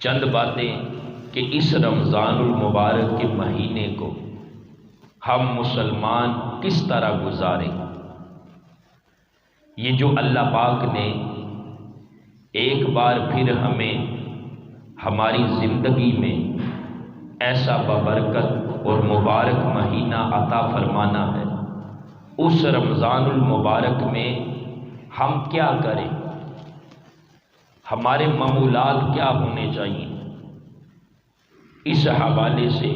چند باتیں کہ اس رمضان المبارک کے مہینے کو ہم مسلمان کس طرح گزاریں۔ یہ جو اللہ پاک نے ایک بار پھر ہمیں ہماری زندگی میں ایسا بابرکت اور مبارک مہینہ عطا فرمانا ہے، اس رمضان المبارک میں ہم کیا کریں، ہمارے معمولات کیا ہونے چاہیے، اس حوالے سے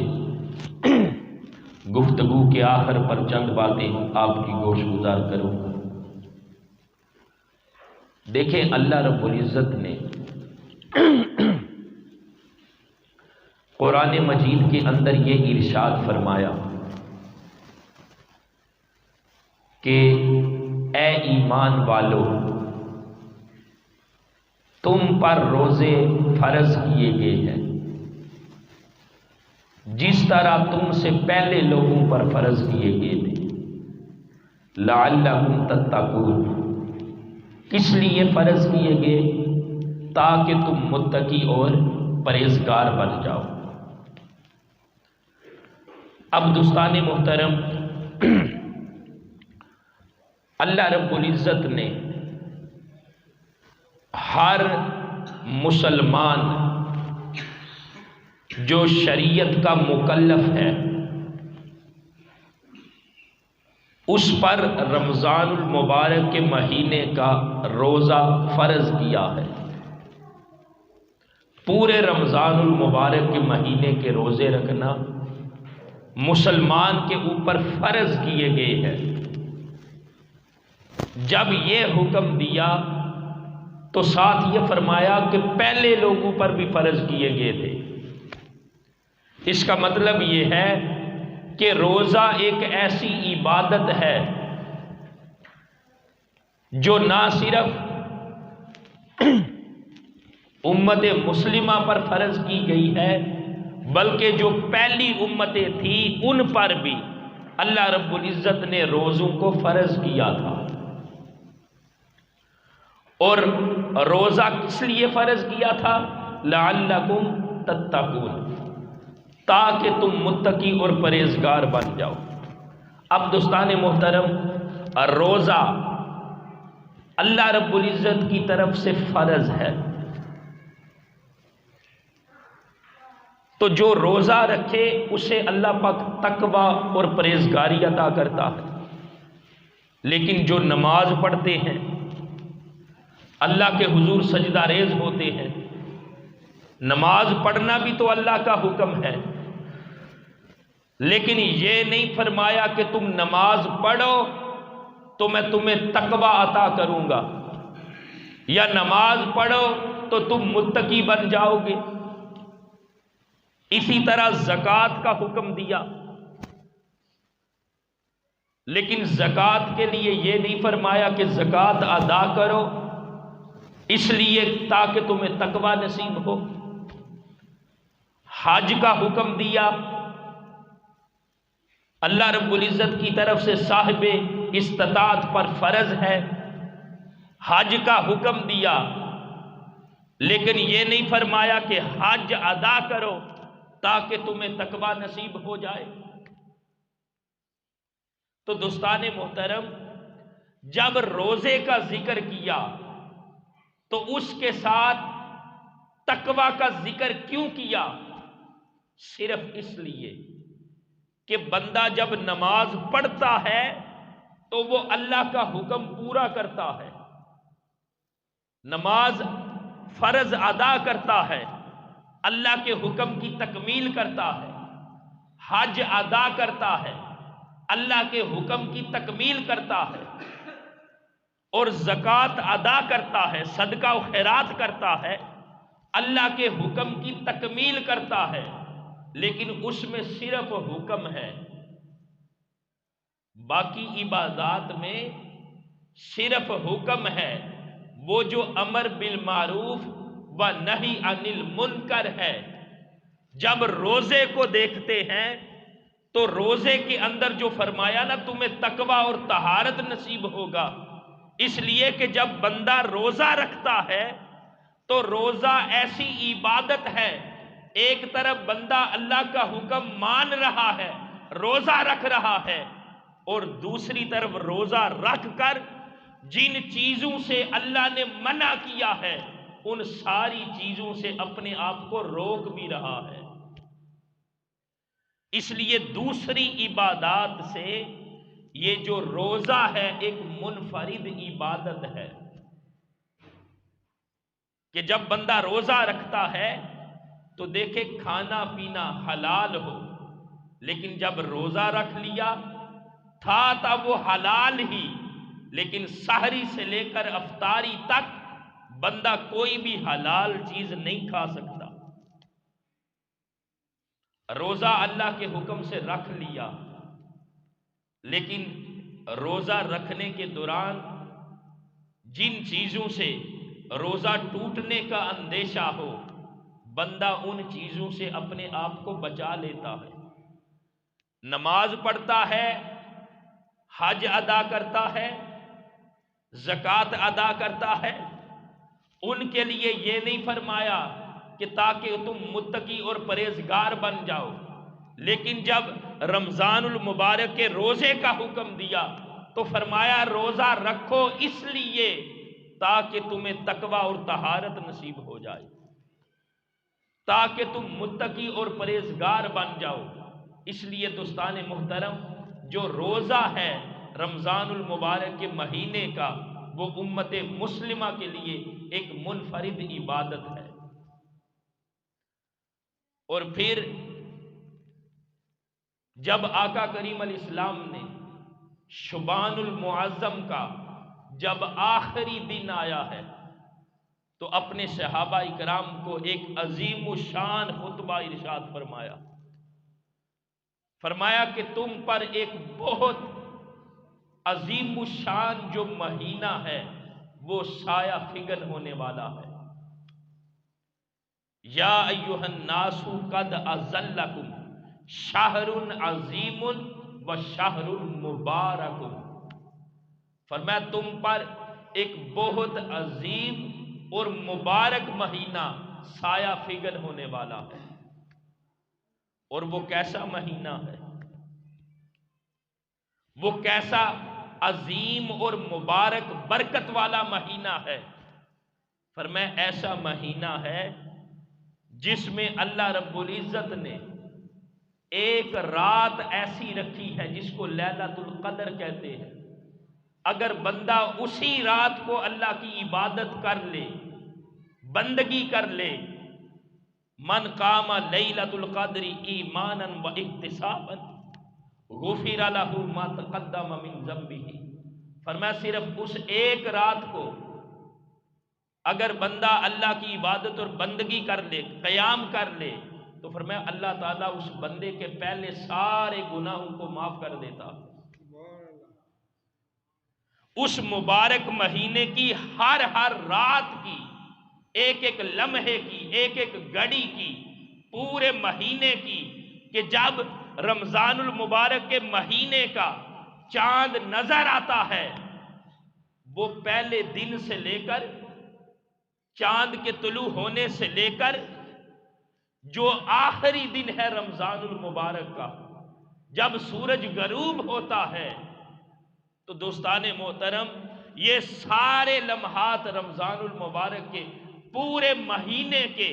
گفتگو کے آخر پر چند باتیں آپ کی گوش گزار کروں۔ دیکھیں، اللہ رب العزت نے قرآن مجید کے اندر یہ ارشاد فرمایا کہ اے ایمان والو، تم پر روزے فرض کیے گئے ہیں جس طرح تم سے پہلے لوگوں پر فرض کیے گئے تھے، لعلکم تتقون، کس لیے فرض کیے گئے؟ تاکہ تم متقی اور پرہیزگار بن جاؤ۔ اب دوستان محترم، اللہ رب العزت نے ہر مسلمان جو شریعت کا مکلف ہے اس پر رمضان المبارک کے مہینے کا روزہ فرض کیا ہے۔ پورے رمضان المبارک کے مہینے کے روزے رکھنا مسلمان کے اوپر فرض کیے گئے ہیں۔ جب یہ حکم دیا تو ساتھ یہ فرمایا کہ پہلے لوگوں پر بھی فرض کیے گئے تھے۔ اس کا مطلب یہ ہے کہ روزہ ایک ایسی عبادت ہے جو نہ صرف امت مسلمہ پر فرض کی گئی ہے بلکہ جو پہلی امتیں تھیں ان پر بھی اللہ رب العزت نے روزوں کو فرض کیا تھا۔ اور روزہ کس لیے فرض کیا تھا؟ لعلکم تتقون، تاکہ تم متقی اور پرہیزگار بن جاؤ۔ اب دوستان محترم، روزہ اللہ رب العزت کی طرف سے فرض ہے، تو جو روزہ رکھے اسے اللہ پاک تقوی اور پرہیزگاری عطا کرتا ہے۔ لیکن جو نماز پڑھتے ہیں، اللہ کے حضور سجدہ ریز ہوتے ہیں، نماز پڑھنا بھی تو اللہ کا حکم ہے، لیکن یہ نہیں فرمایا کہ تم نماز پڑھو تو میں تمہیں تقوی عطا کروں گا، یا نماز پڑھو تو تم متقی بن جاؤ گے۔ اسی طرح زکوٰۃ کا حکم دیا، لیکن زکوٰۃ کے لیے یہ نہیں فرمایا کہ زکوٰۃ ادا کرو اس لیے تاکہ تمہیں تقوی نصیب ہو۔ حج کا حکم دیا، اللہ رب العزت کی طرف سے صاحب استطاعت پر فرض ہے، حج کا حکم دیا، لیکن یہ نہیں فرمایا کہ حج ادا کرو تاکہ تمہیں تقوی نصیب ہو جائے۔ تو دوستان محترم، جب روزے کا ذکر کیا تو اس کے ساتھ تقوی کا ذکر کیوں کیا؟ صرف اس لیے کہ بندہ جب نماز پڑھتا ہے تو وہ اللہ کا حکم پورا کرتا ہے، نماز فرض ادا کرتا ہے، اللہ کے حکم کی تکمیل کرتا ہے، حج ادا کرتا ہے، اللہ کے حکم کی تکمیل کرتا ہے، اور زکوٰۃ ادا کرتا ہے، صدقہ و خیرات کرتا ہے، اللہ کے حکم کی تکمیل کرتا ہے، لیکن اس میں صرف حکم ہے۔ باقی عبادات میں صرف حکم ہے، وہ جو امر بالمعروف و نہی عن المنکر ہے۔ جب روزے کو دیکھتے ہیں تو روزے کے اندر جو فرمایا نا تمہیں تقوی اور طہارت نصیب ہوگا، اس لیے کہ جب بندہ روزہ رکھتا ہے تو روزہ ایسی عبادت ہے، ایک طرف بندہ اللہ کا حکم مان رہا ہے، روزہ رکھ رہا ہے، اور دوسری طرف روزہ رکھ کر جن چیزوں سے اللہ نے منع کیا ہے ان ساری چیزوں سے اپنے آپ کو روک بھی رہا ہے۔ اس لیے دوسری عبادات سے یہ جو روزہ ہے ایک منفرد عبادت ہے، کہ جب بندہ روزہ رکھتا ہے تو دیکھے کھانا پینا حلال ہو، لیکن جب روزہ رکھ لیا تھا وہ حلال ہی، لیکن سحری سے لے کر افطاری تک بندہ کوئی بھی حلال چیز نہیں کھا سکتا۔ روزہ اللہ کے حکم سے رکھ لیا، لیکن روزہ رکھنے کے دوران جن چیزوں سے روزہ ٹوٹنے کا اندیشہ ہو بندہ ان چیزوں سے اپنے آپ کو بچا لیتا ہے۔ نماز پڑھتا ہے، حج ادا کرتا ہے، زکوٰۃ ادا کرتا ہے، ان کے لیے یہ نہیں فرمایا کہ تاکہ تم متقی اور پرہیزگار بن جاؤ، لیکن جب رمضان المبارک کے روزے کا حکم دیا تو فرمایا روزہ رکھو اس لیے تاکہ تمہیں تقوی اور طہارت نصیب ہو جائے، تاکہ تم متقی اور پرہیزگار بن جاؤ۔ اس لیے دوستان محترم، جو روزہ ہے رمضان المبارک کے مہینے کا وہ امت مسلمہ کے لیے ایک منفرد عبادت ہے۔ اور پھر جب آقا کریم علیہ السلام نے شعبان المعظم کا جب آخری دن آیا ہے تو اپنے صحابہ اکرام کو ایک عظیم الشان خطبہ ارشاد فرمایا کہ تم پر ایک بہت عظیم الشان جو مہینہ ہے وہ سایہ فگن ہونے والا ہے۔ یا ایھا الناس قد اذلکم شہر عظیم و شہر مبارک، فرمایا تم پر ایک بہت عظیم اور مبارک مہینہ سایہ فگن ہونے والا ہے۔ اور وہ کیسا مہینہ ہے، وہ کیسا عظیم اور مبارک برکت والا مہینہ ہے؟ فرمایا ایسا مہینہ ہے جس میں اللہ رب العزت نے ایک رات ایسی رکھی ہے جس کو لیلۃ القدر کہتے ہیں۔ اگر بندہ اسی رات کو اللہ کی عبادت کر لے، بندگی کر لے، من قام لیلۃ القدر ایمانا و احتسابا غفر له ما تقدم من ذنبہ، فرمایا صرف اس ایک رات کو اگر بندہ اللہ کی عبادت اور بندگی کر لے، قیام کر لے، تو فرمایا اللہ تعالیٰ اس بندے کے پہلے سارے گناہوں کو معاف کر دیتا۔ اس مبارک مہینے کی ہر رات کی، ایک ایک لمحے کی، ایک ایک گھڑی کی، پورے مہینے کی، کہ جب رمضان المبارک کے مہینے کا چاند نظر آتا ہے وہ پہلے دن سے لے کر چاند کے طلوع ہونے سے لے کر جو آخری دن ہے رمضان المبارک کا، جب سورج غروب ہوتا ہے تو دوستان محترم یہ سارے لمحات رمضان المبارک کے پورے مہینے کے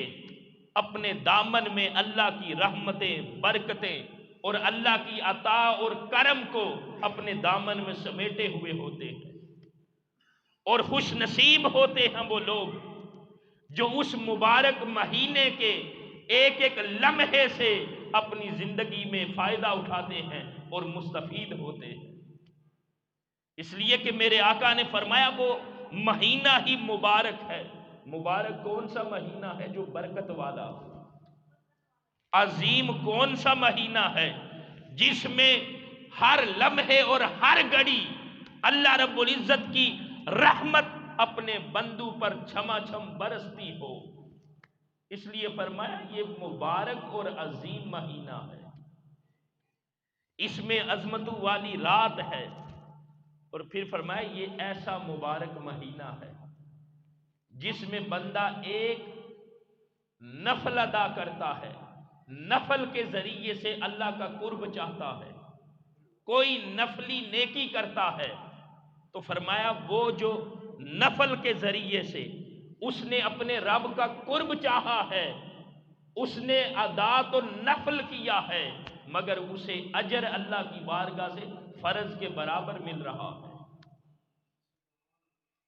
اپنے دامن میں اللہ کی رحمتیں، برکتیں اور اللہ کی عطا اور کرم کو اپنے دامن میں سمیٹے ہوئے ہوتے ہیں، اور خوش نصیب ہوتے ہیں وہ لوگ جو اس مبارک مہینے کے ایک ایک لمحے سے اپنی زندگی میں فائدہ اٹھاتے ہیں اور مستفید ہوتے ہیں۔ اس لیے کہ میرے آقا نے فرمایا وہ مہینہ ہی مبارک ہے۔ مبارک کون سا مہینہ ہے جو برکت والا؟ عظیم کون سا مہینہ ہے جس میں ہر لمحے اور ہر گھڑی اللہ رب العزت کی رحمت اپنے بندوں پر چھما چھم برستی ہو؟ اس لیے فرمایا یہ مبارک اور عظیم مہینہ ہے، اس میں عظمتوں والی رات ہے، اور پھر فرمایا یہ ایسا مبارک مہینہ ہے جس میں بندہ ایک نفل ادا کرتا ہے، نفل کے ذریعے سے اللہ کا قرب چاہتا ہے، کوئی نفلی نیکی کرتا ہے تو فرمایا وہ جو نفل کے ذریعے سے اس نے اپنے رب کا قرب چاہا ہے، اس نے ادا تو نفل کیا ہے مگر اسے اجر اللہ کی بارگاہ سے فرض کے برابر مل رہا ہے۔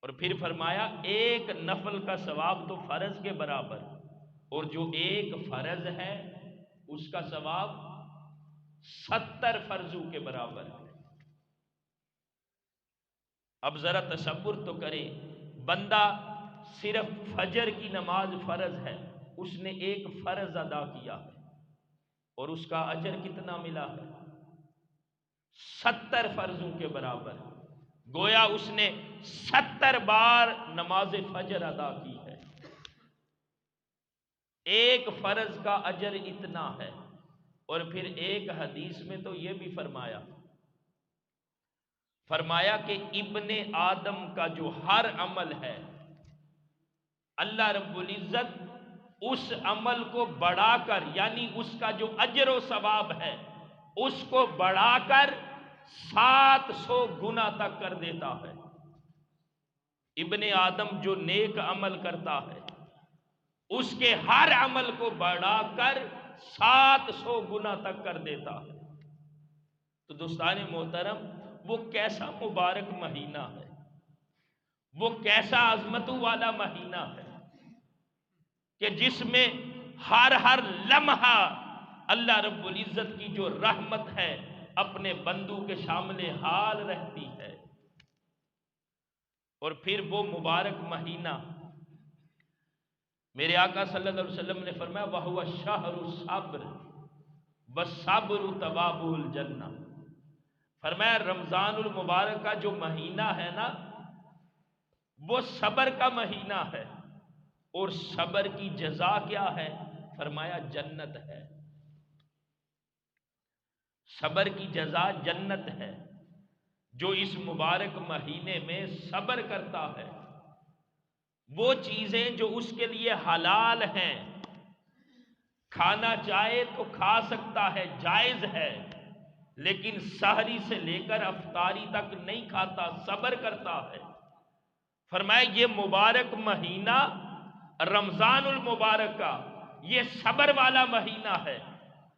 اور پھر فرمایا ایک نفل کا ثواب تو فرض کے برابر، اور جو ایک فرض ہے اس کا ثواب 70 فرضوں کے برابر ہے۔ اب ذرا تصور تو کریں، بندہ صرف فجر کی نماز فرض ہے، اس نے ایک فرض ادا کیا ہے اور اس کا اجر کتنا ملا ہے؟ 70 فرضوں کے برابر۔ گویا اس نے 70 بار نماز فجر ادا کی ہے۔ ایک فرض کا اجر اتنا ہے۔ اور پھر ایک حدیث میں تو یہ بھی فرمایا کہ ابن آدم کا جو ہر عمل ہے اللہ رب العزت اس عمل کو بڑھا کر، یعنی اس کا جو اجر و ثواب ہے اس کو بڑھا کر 700 گنا تک کر دیتا ہے۔ ابن آدم جو نیک عمل کرتا ہے اس کے ہر عمل کو بڑھا کر 700 گنا تک کر دیتا ہے۔ تو دوستان محترم، وہ کیسا مبارک مہینہ ہے، وہ کیسا عظمتوں والا مہینہ ہے کہ جس میں ہر لمحہ اللہ رب العزت کی جو رحمت ہے اپنے بندوں کے شامل حال رہتی ہے۔ اور پھر وہ مبارک مہینہ، میرے آقا صلی اللہ علیہ وسلم نے فرمایا وَهُوَ الشَّهْرُ الصَّبْرُ وَالصَّبْرُ تَوَابُهُ الْجَنَّةِ، فرمایا رمضان المبارک کا جو مہینہ ہے نا وہ صبر کا مہینہ ہے، اور صبر کی جزا کیا ہے؟ فرمایا جنت ہے۔ صبر کی جزا جنت ہے۔ جو اس مبارک مہینے میں صبر کرتا ہے، وہ چیزیں جو اس کے لیے حلال ہیں، کھانا چاہے تو کھا سکتا ہے، جائز ہے، لیکن سحری سے لے کر افطاری تک نہیں کھاتا، صبر کرتا ہے۔ فرمایا یہ مبارک مہینہ رمضان المبارک کا یہ صبر والا مہینہ ہے،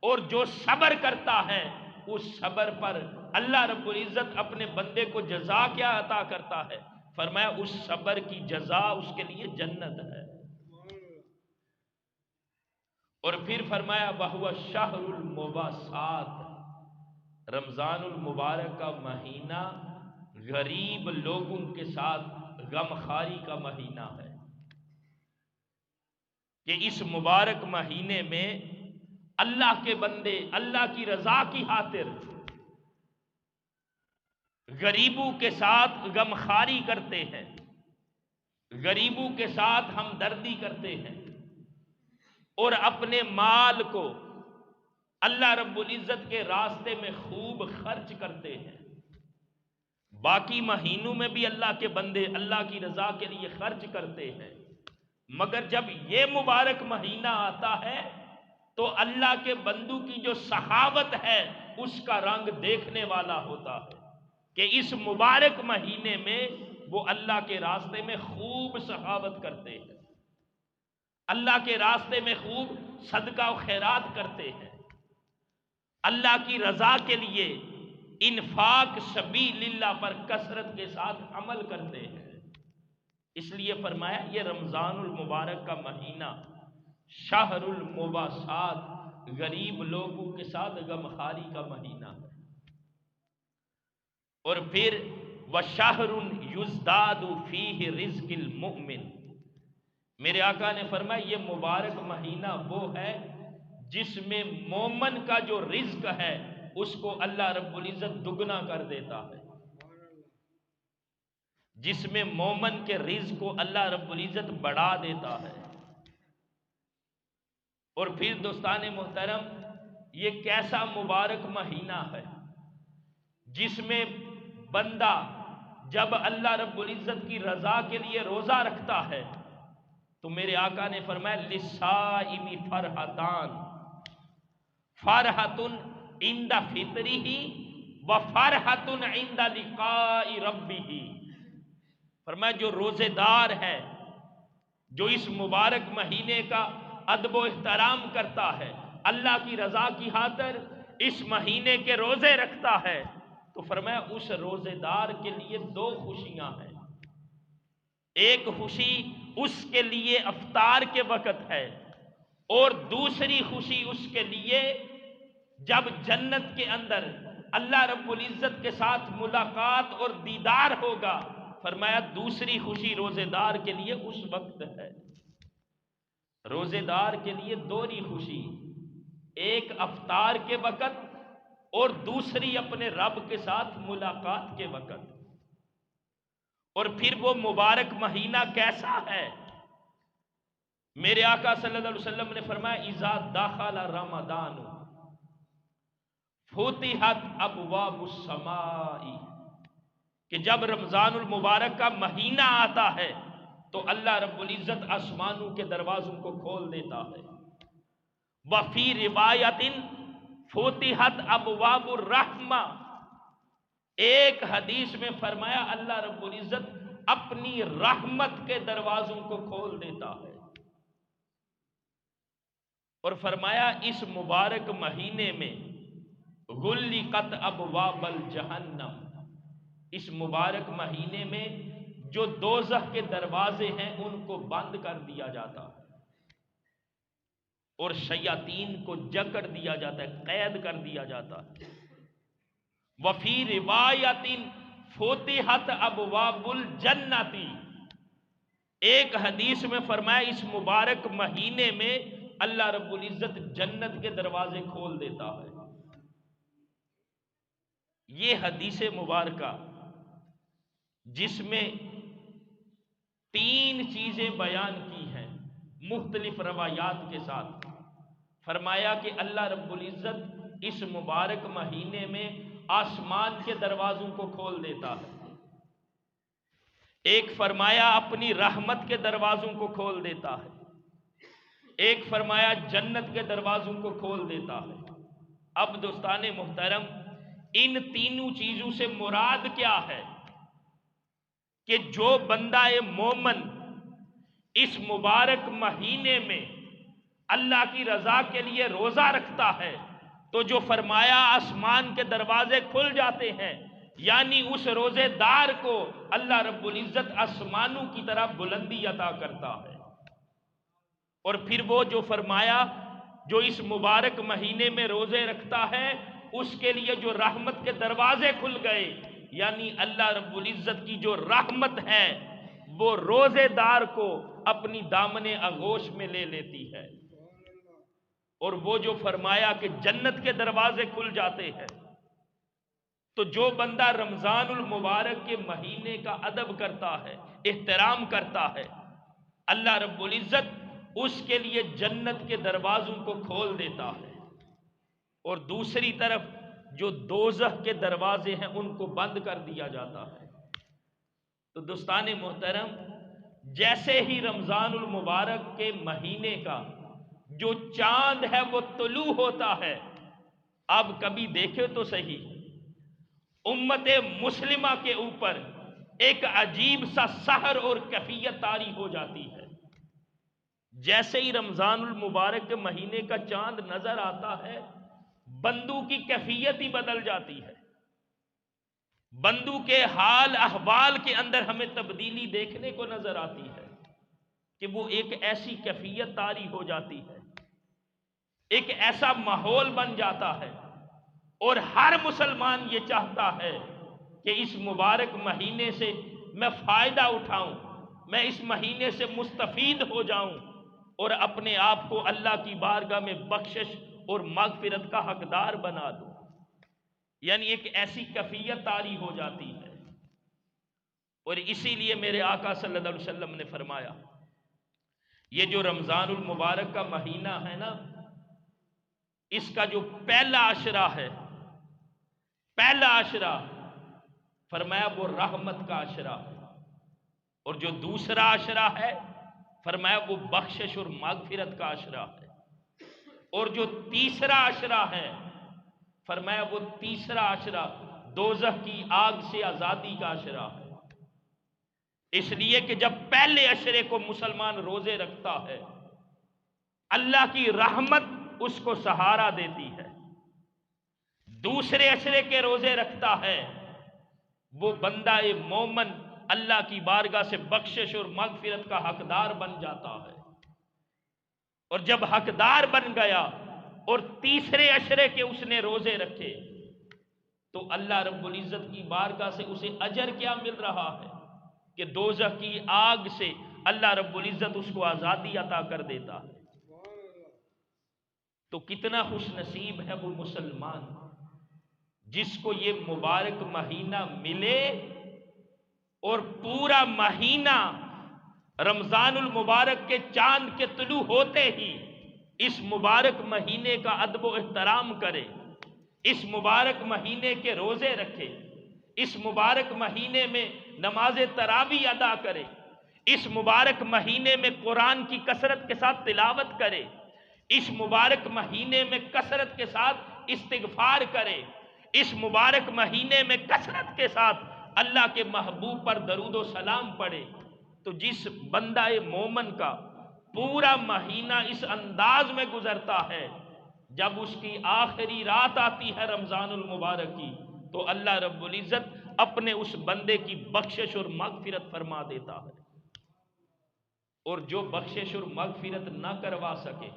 اور جو صبر کرتا ہے اس صبر پر اللہ رب العزت اپنے بندے کو جزا کیا عطا کرتا ہے؟ فرمایا اس صبر کی جزا اس کے لیے جنت ہے۔ اور پھر فرمایا وَهُوَ الشَّهْرُ الْمُوَاسَاةِ، رمضان المبارک کا مہینہ غریب لوگوں کے ساتھ غمخواری کا مہینہ ہے، کہ اس مبارک مہینے میں اللہ کے بندے اللہ کی رضا کی خاطر غریبوں کے ساتھ غمخواری کرتے ہیں، غریبوں کے ساتھ ہمدردی کرتے ہیں، اور اپنے مال کو اللہ رب العزت کے راستے میں خوب خرچ کرتے ہیں۔ باقی مہینوں میں بھی اللہ کے بندے اللہ کی رضا کے لیے خرچ کرتے ہیں، مگر جب یہ مبارک مہینہ آتا ہے تو اللہ کے بندوں کی جو سخاوت ہے اس کا رنگ دیکھنے والا ہوتا ہے، کہ اس مبارک مہینے میں وہ اللہ کے راستے میں خوب سخاوت کرتے ہیں، اللہ کے راستے میں خوب صدقہ و خیرات کرتے ہیں، اللہ کی رضا کے لیے انفاق سبیل اللہ پر کثرت کے ساتھ عمل کرتے ہیں۔ اس لیے فرمایا یہ رمضان المبارک کا مہینہ شہر المواسات، غریب لوگوں کے ساتھ غمخواری کا مہینہ ہے۔ اور پھر وَشَهْرٌ يُزْدَادُ فِيهِ رِزْقِ الْمُؤْمِنِ، میرے آقا نے فرمایا یہ مبارک مہینہ وہ ہے جس میں مومن کا جو رزق ہے اس کو اللہ رب العزت دگنا کر دیتا ہے، جس میں مومن کے رزق کو اللہ رب العزت بڑھا دیتا ہے۔ اور پھر دوستان محترم، یہ کیسا مبارک مہینہ ہے جس میں بندہ جب اللہ رب العزت کی رضا کے لیے روزہ رکھتا ہے تو میرے آقا نے فرمایا للصائم فرحتان، فرحۃ عند فطرہ و فرحۃ عند لقاء ربہ۔ فرمایا جو روزے دار ہے، جو اس مبارک مہینے کا ادب و احترام کرتا ہے، اللہ کی رضا کی خاطر اس مہینے کے روزے رکھتا ہے، تو فرمایا اس روزے دار کے لیے دو خوشیاں ہیں۔ ایک خوشی اس کے لیے افطار کے وقت ہے، اور دوسری خوشی اس کے لیے جب جنت کے اندر اللہ رب العزت کے ساتھ ملاقات اور دیدار ہوگا۔ فرمایا دوسری خوشی روزے دار کے لیے اس وقت ہے۔ روزے دار کے لیے دوہری خوشی، ایک افطار کے وقت اور دوسری اپنے رب کے ساتھ ملاقات کے وقت۔ اور پھر وہ مبارک مہینہ کیسا ہے؟ میرے آقا صلی اللہ علیہ وسلم نے فرمایا اذا دخل رمضان فتحت ابواب السماء، کہ جب رمضان المبارک کا مہینہ آتا ہے تو اللہ رب العزت آسمانوں کے دروازوں کو کھول دیتا ہے۔ وفی روایت فتحت ابواب الرحمہ، ایک حدیث میں فرمایا اللہ رب العزت اپنی رحمت کے دروازوں کو کھول دیتا ہے۔ اور فرمایا اس مبارک مہینے میں غلقت ابواب الجہنم، اس مبارک مہینے میں جو دوزخ کے دروازے ہیں ان کو بند کر دیا جاتا ہے، اور شیاطین کو جکڑ دیا جاتا ہے، قید کر دیا جاتا ہے۔ وفی روایت فتحت ابواب الجنت، ایک حدیث میں فرمایا اس مبارک مہینے میں اللہ رب العزت جنت کے دروازے کھول دیتا ہے۔ یہ حدیث مبارکہ جس میں تین چیزیں بیان کی ہیں مختلف روایات کے ساتھ، فرمایا کہ اللہ رب العزت اس مبارک مہینے میں آسمان کے دروازوں کو کھول دیتا ہے، ایک فرمایا اپنی رحمت کے دروازوں کو کھول دیتا ہے، ایک فرمایا جنت کے دروازوں کو کھول دیتا ہے۔ اب دوستان محترم، ان تینوں چیزوں سے مراد کیا ہے؟ کہ جو بندہ مومن اس مبارک مہینے میں اللہ کی رضا کے لیے روزہ رکھتا ہے تو جو فرمایا آسمان کے دروازے کھل جاتے ہیں، یعنی اس روزے دار کو اللہ رب العزت آسمانوں کی طرح بلندی عطا کرتا ہے۔ اور پھر وہ جو فرمایا جو اس مبارک مہینے میں روزے رکھتا ہے اس کے لیے جو رحمت کے دروازے کھل گئے، یعنی اللہ رب العزت کی جو رحمت ہے وہ روزے دار کو اپنی دامن آغوش میں لے لیتی ہے۔ اور وہ جو فرمایا کہ جنت کے دروازے کھل جاتے ہیں، تو جو بندہ رمضان المبارک کے مہینے کا ادب کرتا ہے، احترام کرتا ہے، اللہ رب العزت اس کے لیے جنت کے دروازوں کو کھول دیتا ہے، اور دوسری طرف جو دوزخ کے دروازے ہیں ان کو بند کر دیا جاتا ہے۔ تو دوستان محترم، جیسے ہی رمضان المبارک کے مہینے کا جو چاند ہے وہ طلوع ہوتا ہے، اب کبھی دیکھے تو صحیح امت مسلمہ کے اوپر ایک عجیب سا سحر اور کیفیت طاری ہو جاتی ہے۔ جیسے ہی رمضان المبارک کے مہینے کا چاند نظر آتا ہے، بندوں کی کیفیت ہی بدل جاتی ہے، بندوں کے حال احوال کے اندر ہمیں تبدیلی دیکھنے کو نظر آتی ہے کہ وہ ایک ایسی کیفیت طاری ہو جاتی ہے، ایک ایسا ماحول بن جاتا ہے، اور ہر مسلمان یہ چاہتا ہے کہ اس مبارک مہینے سے میں فائدہ اٹھاؤں، میں اس مہینے سے مستفید ہو جاؤں اور اپنے آپ کو اللہ کی بارگاہ میں بخشش اور مغفرت کا حقدار بنا دوں۔ یعنی ایک ایسی کیفیت طاری ہو جاتی ہے، اور اسی لیے میرے آقا صلی اللہ علیہ وسلم نے فرمایا یہ جو رمضان المبارک کا مہینہ ہے نا، اس کا جو پہلا عشرہ ہے، پہلا عشرہ فرمایا وہ رحمت کا عشرہ ہے، اور جو دوسرا عشرہ ہے فرمایا وہ بخشش اور مغفرت کا عشرہ ہے۔ اور جو تیسرا عشرہ ہے، فرمایا وہ تیسرا عشرہ دوزخ کی آگ سے آزادی کا عشرہ ہے۔ اس لیے کہ جب پہلے عشرے کو مسلمان روزے رکھتا ہے، اللہ کی رحمت اس کو سہارا دیتی ہے۔ دوسرے عشرے کے روزے رکھتا ہے، وہ بندہ مومن اللہ کی بارگاہ سے بخشش اور مغفرت کا حقدار بن جاتا ہے۔ اور جب حقدار بن گیا اور تیسرے عشرے کے اس نے روزے رکھے، تو اللہ رب العزت کی بارگاہ سے اسے اجر کیا مل رہا ہے کہ دوزخ کی آگ سے اللہ رب العزت اس کو آزادی عطا کر دیتا ہے۔ تو کتنا خوش نصیب ہے وہ مسلمان جس کو یہ مبارک مہینہ ملے اور پورا مہینہ رمضان المبارک کے چاند کے طلوع ہوتے ہی اس مبارک مہینے کا ادب و احترام کرے، اس مبارک مہینے کے روزے رکھے، اس مبارک مہینے میں نماز تراویح ادا کرے، اس مبارک مہینے میں قرآن کی کثرت کے ساتھ تلاوت کرے، اس مبارک مہینے میں کثرت کے ساتھ استغفار کرے، اس مبارک مہینے میں کثرت کے ساتھ اللہ کے محبوب پر درود و سلام پڑھے۔ تو جس بندہ مومن کا پورا مہینہ اس انداز میں گزرتا ہے، جب اس کی آخری رات آتی ہے رمضان المبارک کی، تو اللہ رب العزت اپنے اس بندے کی بخشش اور مغفرت فرما دیتا ہے۔ اور جو بخشش اور مغفرت نہ کروا سکے،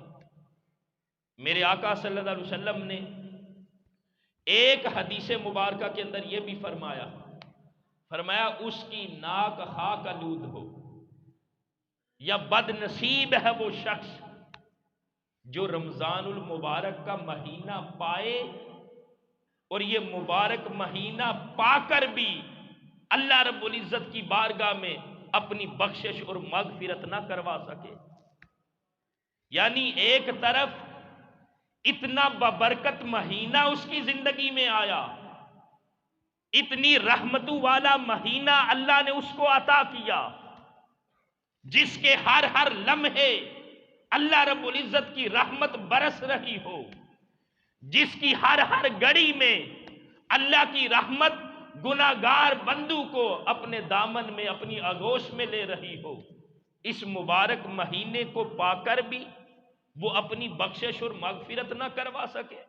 میرے آقا صلی اللہ علیہ وسلم نے ایک حدیث مبارکہ کے اندر یہ بھی فرمایا اس کی ناک خاک آلود ہو، یا بد نصیب ہے وہ شخص جو رمضان المبارک کا مہینہ پائے اور یہ مبارک مہینہ پا کر بھی اللہ رب العزت کی بارگاہ میں اپنی بخشش اور مغفرت نہ کروا سکے۔ یعنی ایک طرف اتنا ببرکت مہینہ اس کی زندگی میں آیا، اتنی رحمتوں والا مہینہ اللہ نے اس کو عطا کیا، جس کے ہر ہر لمحے اللہ رب العزت کی رحمت برس رہی ہو، جس کی ہر ہر گھڑی میں اللہ کی رحمت گناہگار بندوں کو اپنے دامن میں اپنی آغوش میں لے رہی ہو، اس مبارک مہینے کو پا کر بھی وہ اپنی بخشش اور مغفرت نہ کروا سکے۔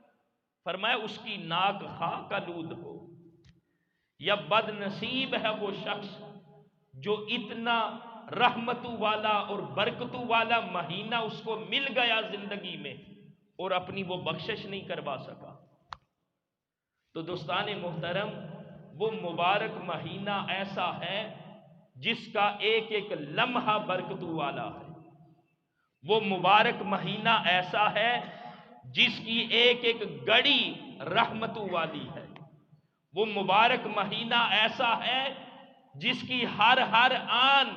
فرمایا اس کی ناک خاک آلود ہو، یا بد نصیب ہے وہ شخص جو اتنا رحمتوں والا اور برکتوں والا مہینہ اس کو مل گیا زندگی میں اور اپنی وہ بخشش نہیں کروا سکا۔ تو دوستان محترم، وہ مبارک مہینہ ایسا ہے جس کا ایک ایک لمحہ برکتوں والا ہے، وہ مبارک مہینہ ایسا ہے جس کی ایک ایک گھڑی رحمتوں والی ہے، وہ مبارک مہینہ ایسا ہے جس کی ہر ہر آن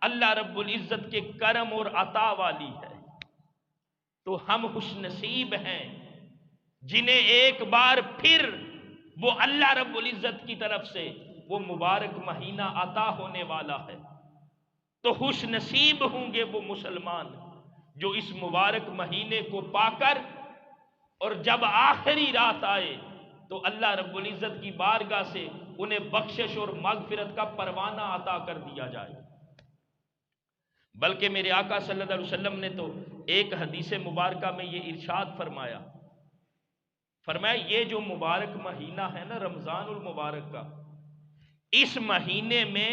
اللہ رب العزت کے کرم اور عطا والی ہے۔ تو ہم خوش نصیب ہیں جنہیں ایک بار پھر وہ اللہ رب العزت کی طرف سے وہ مبارک مہینہ عطا ہونے والا ہے۔ تو خوش نصیب ہوں گے وہ مسلمان جو اس مبارک مہینے کو پا کر اور جب آخری رات آئے تو اللہ رب العزت کی بارگاہ سے انہیں بخشش اور مغفرت کا پروانہ عطا کر دیا جائے۔ بلکہ میرے آقا صلی اللہ علیہ وسلم نے تو ایک حدیث مبارکہ میں یہ ارشاد فرمایا یہ جو مبارک مہینہ ہے نا رمضان المبارک کا، اس مہینے میں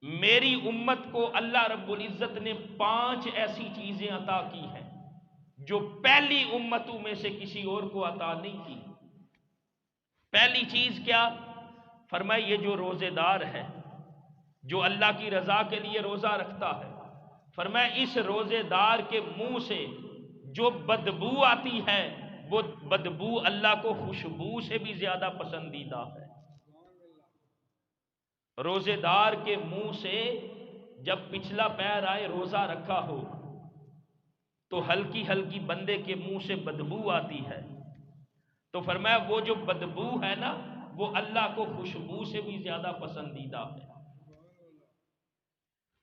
میری امت کو اللہ رب العزت نے 5 ایسی چیزیں عطا کی ہیں جو پہلی امتوں میں سے کسی اور کو عطا نہیں کی۔ پہلی چیز کیا؟ یہ جو روزے دار ہے، جو اللہ کی رضا کے لیے روزہ رکھتا ہے، اس روزے دار کے منہ سے جو بدبو آتی ہے وہ بدبو اللہ کو خوشبو سے بھی زیادہ پسندیدہ ہے۔ روزے دار کے منہ سے جب پچھلا پیر آئے روزہ رکھا ہو تو ہلکی ہلکی بندے کے منہ سے بدبو آتی ہے، تو وہ جو بدبو ہے نا وہ اللہ کو خوشبو سے بھی زیادہ پسندیدہ ہے۔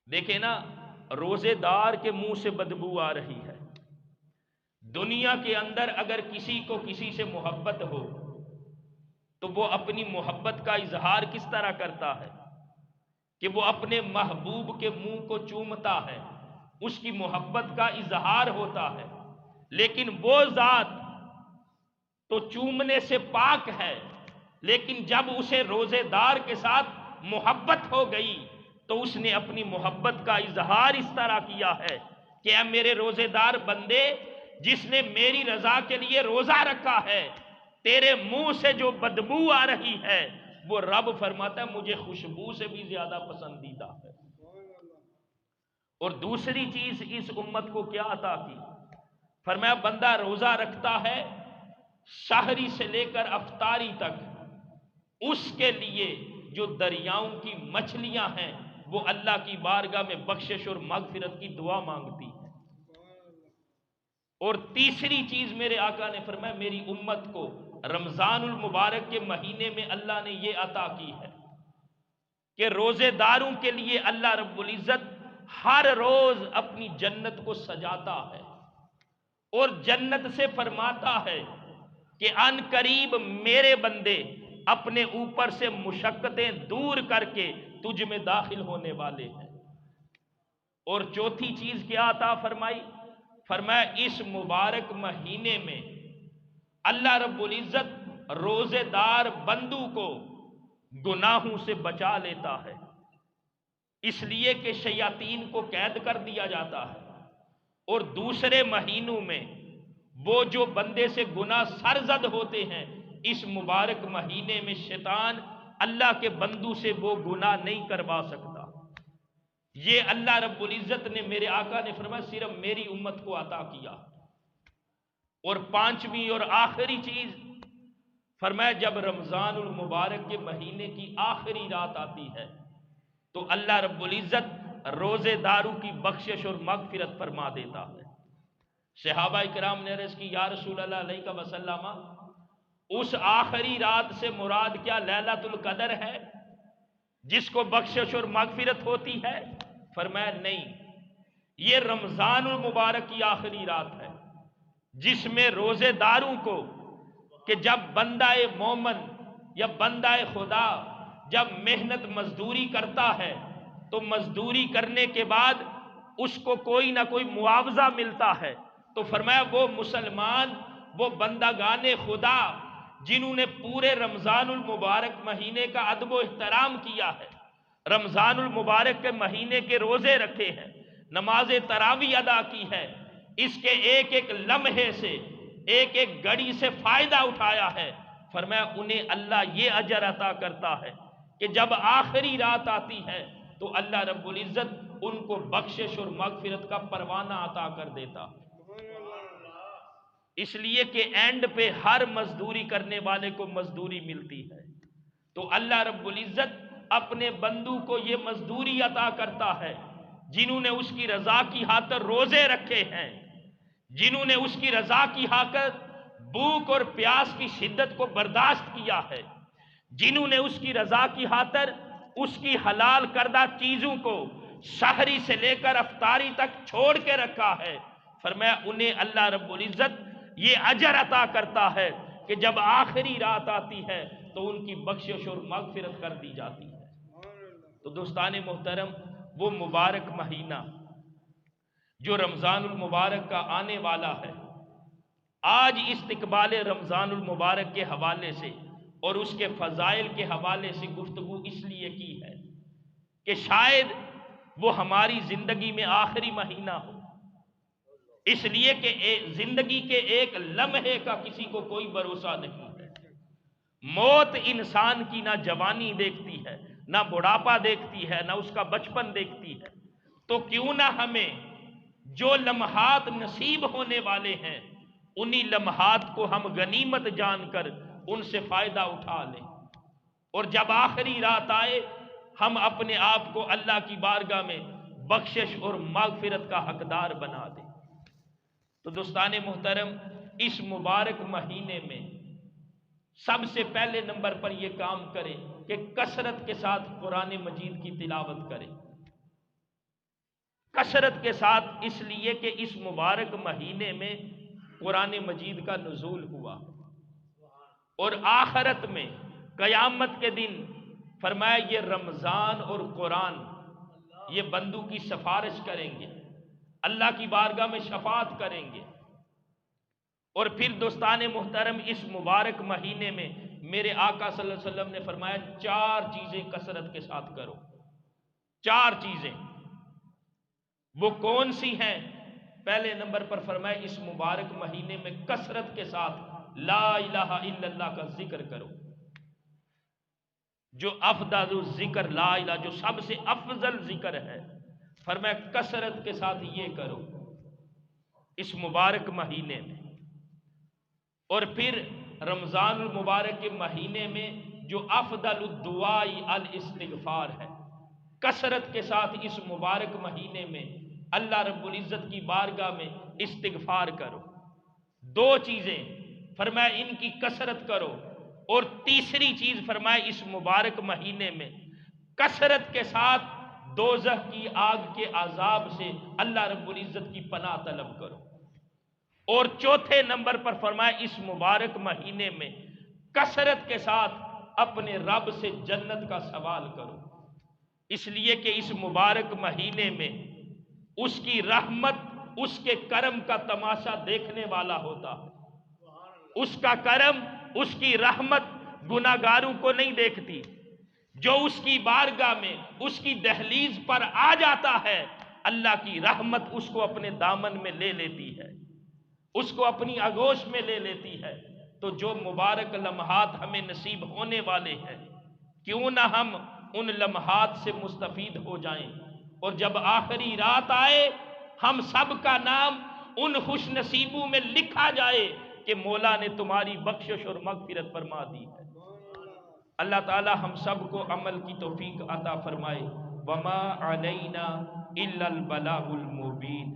دیکھیں نا، روزے دار کے منہ سے بدبو آ رہی ہے۔ دنیا کے اندر اگر کسی کو کسی سے محبت ہو تو وہ اپنی محبت کا اظہار کس طرح کرتا ہے کہ وہ اپنے محبوب کے منہ کو چومتا ہے، اس کی محبت کا اظہار ہوتا ہے۔ لیکن وہ ذات تو چومنے سے پاک ہے، لیکن جب اسے روزے دار کے ساتھ محبت ہو گئی تو اس نے اپنی محبت کا اظہار اس طرح کیا ہے کہ اے میرے روزے دار بندے، جس نے میری رضا کے لیے روزہ رکھا ہے، تیرے منہ سے جو بدبو آ رہی ہے وہ رب فرماتا ہے مجھے خوشبو سے بھی زیادہ پسندیدہ ہے۔ اور دوسری چیز اس امت کو کیا عطا کی؟ فرمایا بندہ روزہ رکھتا ہے سحری سے لے کر افطاری تک، اس کے لیے جو دریاؤں کی مچھلیاں ہیں وہ اللہ کی بارگاہ میں بخشش اور مغفرت کی دعا مانگتی ہیں۔ اور تیسری چیز میرے آقا نے فرمایا میری امت کو رمضان المبارک کے مہینے میں اللہ نے یہ عطا کی ہے کہ روزے داروں کے لیے اللہ رب العزت ہر روز اپنی جنت کو سجاتا ہے اور جنت سے فرماتا ہے کہ ان قریب میرے بندے اپنے اوپر سے مشقتیں دور کر کے تجھ میں داخل ہونے والے ہیں۔ اور چوتھی چیز کیا عطا فرمائی؟ فرمایا اس مبارک مہینے میں اللہ رب العزت روزے دار بندو کو گناہوں سے بچا لیتا ہے، اس لیے کہ شیاطین کو قید کر دیا جاتا ہے۔ اور دوسرے مہینوں میں وہ جو بندے سے گناہ سرزد ہوتے ہیں، اس مبارک مہینے میں شیطان اللہ کے بندو سے وہ گناہ نہیں کروا سکتا۔ یہ اللہ رب العزت نے میرے آقا نے فرمایا صرف میری امت کو عطا کیا۔ اور پانچویں اور آخری چیز فرمایا جب رمضان المبارک کے مہینے کی آخری رات آتی ہے تو اللہ رب العزت روزے داروں کی بخشش اور مغفرت فرما دیتا ہے۔ صحابہ کرام نے عرض کی یا رسول اللہ علیہ وسلم اس آخری رات سے مراد کیا لیلۃ القدر ہے جس کو بخشش اور مغفرت ہوتی ہے؟ فرمایا نہیں، یہ رمضان المبارک کی آخری رات ہے جس میں روزے داروں کو کہ جب بندہ مومن یا بندہ خدا جب محنت مزدوری کرتا ہے تو مزدوری کرنے کے بعد اس کو کوئی نہ کوئی معاوضہ ملتا ہے، تو فرمایا وہ مسلمان، وہ بندگان خدا جنہوں نے پورے رمضان المبارک مہینے کا ادب و احترام کیا ہے، رمضان المبارک کے مہینے کے روزے رکھے ہیں، نماز تراویح ادا کی ہے، اس کے ایک ایک لمحے سے ایک ایک گھڑی سے فائدہ اٹھایا ہے، فرمایا انہیں اللہ یہ اجر عطا کرتا ہے کہ جب آخری رات آتی ہے تو اللہ رب العزت ان کو بخشش اور مغفرت کا پروانہ عطا کر دیتا ہے۔ اس لیے کہ اینڈ پہ ہر مزدوری کرنے والے کو مزدوری ملتی ہے، تو اللہ رب العزت اپنے بندو کو یہ مزدوری عطا کرتا ہے جنہوں نے اس کی رضا کی خاطر روزے رکھے ہیں، جنہوں نے اس کی رضا کی خاطر بھوک اور پیاس کی شدت کو برداشت کیا ہے، جنہوں نے اس کی رضا کی خاطر اس کی حلال کردہ چیزوں کو سحری سے لے کر افطاری تک چھوڑ کے رکھا ہے، فرمایا انہیں اللہ رب العزت یہ اجر عطا کرتا ہے کہ جب آخری رات آتی ہے تو ان کی بخشش اور مغفرت کر دی جاتی ہے۔ تو دوستان محترم، وہ مبارک مہینہ جو رمضان المبارک کا آنے والا ہے، آج استقبال رمضان المبارک کے حوالے سے اور اس کے فضائل کے حوالے سے گفتگو اس لیے کی ہے کہ شاید وہ ہماری زندگی میں آخری مہینہ ہو، اس لیے کہ زندگی کے ایک لمحے کا کسی کو کوئی بھروسہ نہیں ہے۔ موت انسان کی نہ جوانی دیکھتی ہے، نہ بڑھاپا دیکھتی ہے، نہ اس کا بچپن دیکھتی ہے، تو کیوں نہ ہمیں جو لمحات نصیب ہونے والے ہیں انہی لمحات کو ہم غنیمت جان کر ان سے فائدہ اٹھا لیں، اور جب آخری رات آئے ہم اپنے آپ کو اللہ کی بارگاہ میں بخشش اور مغفرت کا حقدار بنا دیں۔ تو دوستان محترم، اس مبارک مہینے میں سب سے پہلے نمبر پر یہ کام کریں کہ کثرت کے ساتھ قرآن مجید کی تلاوت کریں، کثرت کے ساتھ، اس لیے کہ اس مبارک مہینے میں قرآن مجید کا نزول ہوا، اور آخرت میں قیامت کے دن فرمایا یہ رمضان اور قرآن یہ بندوں کی سفارش کریں گے، اللہ کی بارگاہ میں شفاعت کریں گے۔ اور پھر دوستان محترم، اس مبارک مہینے میں میرے آقا صلی اللہ علیہ وسلم نے فرمایا 4 چیزیں کثرت کے ساتھ کرو۔ 4 چیزیں وہ کون سی ہیں؟ پہلے نمبر پر فرمایا اس مبارک مہینے میں کثرت کے ساتھ لا الہ الا اللہ کا ذکر کرو، جو افضل ذکر لا الہ، جو سب سے افضل ذکر ہے، فرمایا کثرت کے ساتھ یہ کرو اس مبارک مہینے میں۔ اور پھر رمضان المبارک کے مہینے میں جو افضل الدعاء الاستغفار ہے، کثرت کے ساتھ اس مبارک مہینے میں اللہ رب العزت کی بارگاہ میں استغفار کرو۔ 2 چیزیں فرمایا ان کی کثرت کرو، اور تیسری چیز فرمایا اس مبارک مہینے میں کثرت کے ساتھ دوزخ کی آگ کے عذاب سے اللہ رب العزت کی پناہ طلب کرو، اور چوتھے نمبر پر فرمایا اس مبارک مہینے میں کثرت کے ساتھ اپنے رب سے جنت کا سوال کرو، اس لیے کہ اس مبارک مہینے میں اس کی رحمت، اس کے کرم کا تماشا دیکھنے والا ہوتا ہے۔ اس کا کرم، اس کی رحمت گناہگاروں کو نہیں دیکھتی۔ جو اس کی بارگاہ میں، اس کی دہلیز پر آ جاتا ہے، اللہ کی رحمت اس کو اپنے دامن میں لے لیتی ہے، اس کو اپنی آغوش میں لے لیتی ہے۔ تو جو مبارک لمحات ہمیں نصیب ہونے والے ہیں، کیوں نہ ہم ان لمحات سے مستفید ہو جائیں، اور جب آخری رات آئے ہم سب کا نام ان خوش نصیبوں میں لکھا جائے کہ مولا نے تمہاری بخشش اور مغفرت فرما دی ہے۔ اللہ تعالی ہم سب کو عمل کی توفیق عطا فرمائے۔ وما علینا الا البلاغ المبین۔